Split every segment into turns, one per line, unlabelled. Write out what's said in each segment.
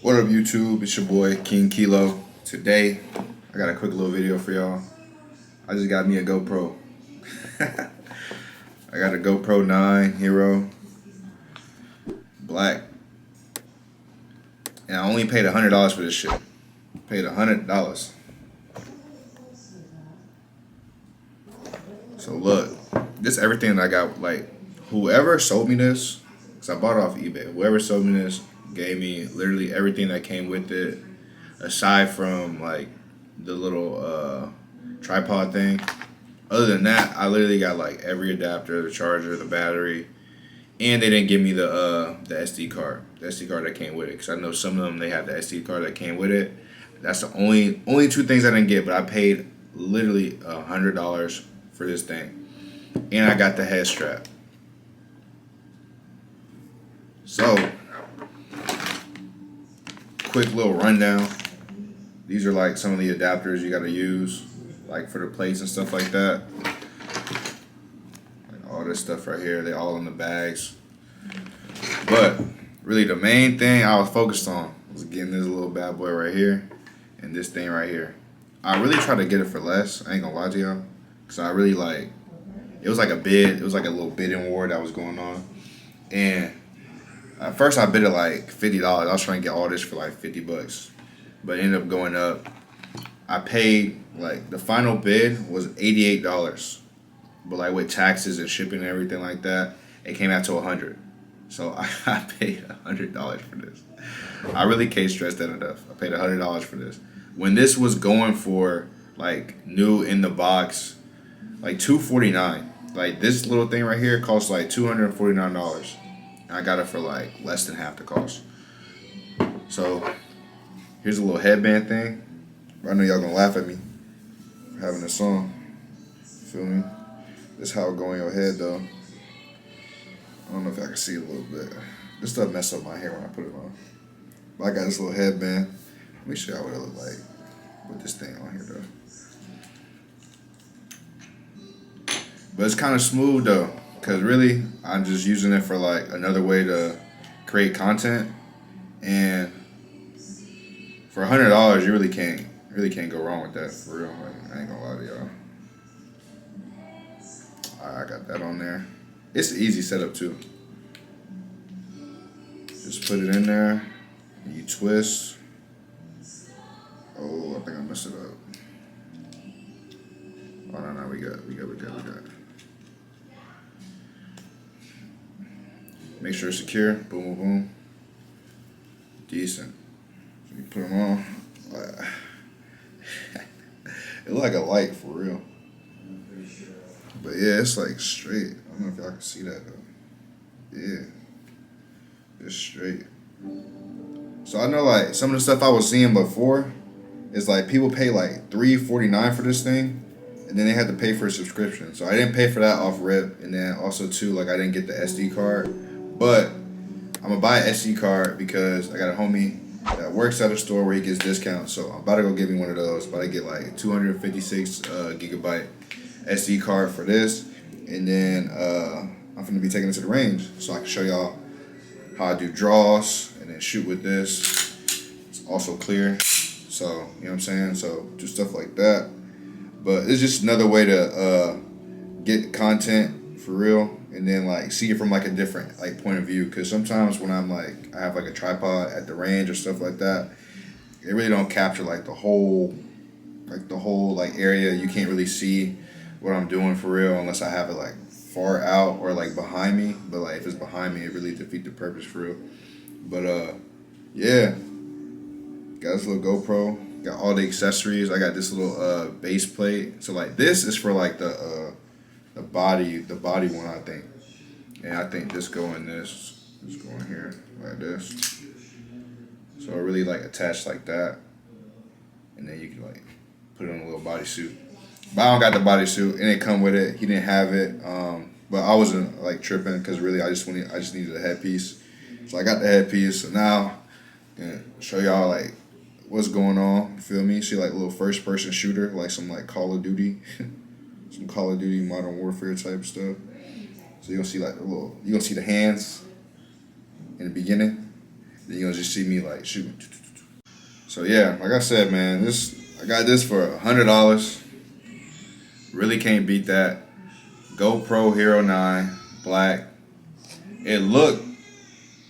What up, YouTube? It's your boy King Kilo. Today, I got a quick little video for y'all. I just got me a GoPro. I got a GoPro 9 Hero Black, and I only paid $100 for this shit. Paid $100. So look, this everything that I got. Like, whoever sold me this, cause I bought it off eBay. Whoever sold me this gave me literally everything that came with it, aside from like the little tripod thing. Other than that, I literally got like every adapter, the charger, the battery, and they didn't give me the SD card. The SD card that came with it, because I know some of them they have the SD card that came with it. That's the only two things I didn't get, but I paid literally $100 for this thing, and I got the head strap. So, quick little rundown. These are like some of the adapters you gotta use, like for the plates and stuff like that. Like all this stuff right here, they all in the bags. But really the main thing I was focused on was getting this little bad boy right here and this thing right here. I really tried to get it for less, I ain't gonna lie to y'all. Cause I really like, it was like a bid, it was like a little bidding war that was going on. And at first I bid it like $50. I was trying to get all this for like 50 bucks. But it ended up going up. I paid, like, the final bid was $88. But like with taxes and shipping and everything like that, it came out to $100. So I paid $100 for this. I really can't stress that enough. I paid $100 for this. When this was going for like new in the box, like $249. Like this little thing right here costs like $249. I got it for like less than half the cost. So here's a little headband thing. I know y'all gonna laugh at me for having this on. Feel me? This how it go in your head though. I don't know if I can see it a little bit. This stuff messed up my hair when I put it on. But I got this little headband. Let me show y'all what it look like with this thing on here though. But it's kind of smooth though. Cause really, I'm just using it for like another way to create content, and for $100, you really can't go wrong with that for real. Like, I ain't gonna lie to y'all. I got that on there. It's an easy setup too. Just put it in there, and you twist. Oh, I think I messed it up. Oh no, we got. Make sure it's secure. Boom, boom, boom. Decent. So you put them on. It look like a light for real. But yeah, it's like straight. I don't know if y'all can see that though. Yeah. It's straight. So I know like some of the stuff I was seeing before is like people pay like $349 for this thing, and then they had to pay for a subscription. So I didn't pay for that off rip, and then also too like I didn't get the SD card. But I'm gonna buy an SD card because I got a homie that works at a store where he gets discounts. So I'm about to go get me one of those. But I get like 256 gigabyte SD card for this, and then I'm gonna be taking it to the range so I can show y'all how I do draws and then shoot with this. It's also clear, so you know what I'm saying. So do stuff like that. But it's just another way to get content for real. And then like see it from like a different like point of view, because sometimes when I'm like I have like a tripod at the range or stuff like that, it really don't capture like the whole like area. You can't really see what I'm doing for real unless I have it like far out or like behind me. But like if it's behind me, it really defeats the purpose for real. But yeah, got this little GoPro, got all the accessories. I got this little base plate. So like this is for like the body one, I think. And I think this go in this go in here like this. So it really like attached like that, and then you can like put it on a little bodysuit. But I don't got the bodysuit, it didn't come with it. He didn't have it. But I wasn't like tripping because really I just needed a headpiece. So I got the headpiece. So now I'm gonna show y'all like what's going on. You feel me? See like a little first person shooter, like some like Call of Duty. Some Call of Duty Modern Warfare type stuff. So you're gonna see like you gonna see the hands in the beginning, Then you'll just see me like shooting. So yeah, like I said, man, I got this for $100. Really can't beat that. GoPro Hero 9 Black. It looked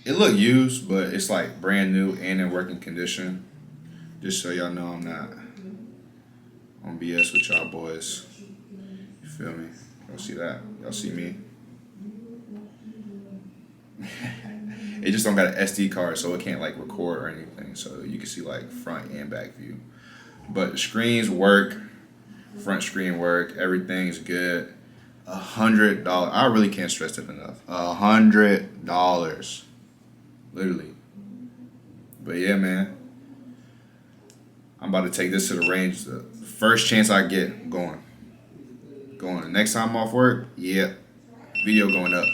used, but it's like brand new and in working condition. Just so y'all know I'm not on BS with y'all boys. You feel me? Y'all see that? Y'all see me? It just don't got an SD card, so it can't like record or anything. So you can see like front and back view. But the screens work. Front screen work. Everything's good. $100. I really can't stress it enough. $100. Literally. But yeah, man. I'm about to take this to the range. The first chance I get, going. The next time I'm off work, yeah. Video going up.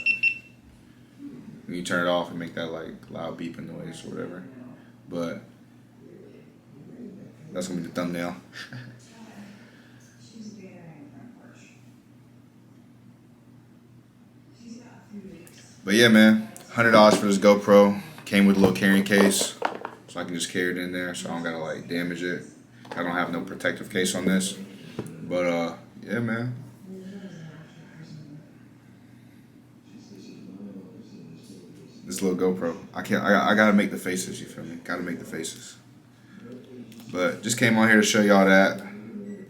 When you turn it off and make that like loud beeping noise or whatever. But that's gonna be the thumbnail. But yeah, man, $100 for this GoPro. Came with a little carrying case, so I can just carry it in there, so I don't gotta like damage it. I don't have no protective case on this. But yeah, man. This little GoPro. I gotta make the faces, you feel me? Gotta make the faces. But just came on here to show y'all that.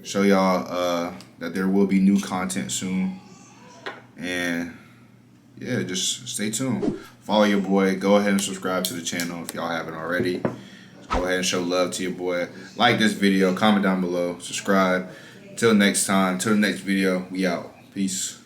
Show y'all that there will be new content soon. And yeah, just stay tuned. Follow your boy. Go ahead and subscribe to the channel if y'all haven't already. Go ahead and show love to your boy. Like this video. Comment down below. Subscribe. Till next time. Till the next video. We out. Peace.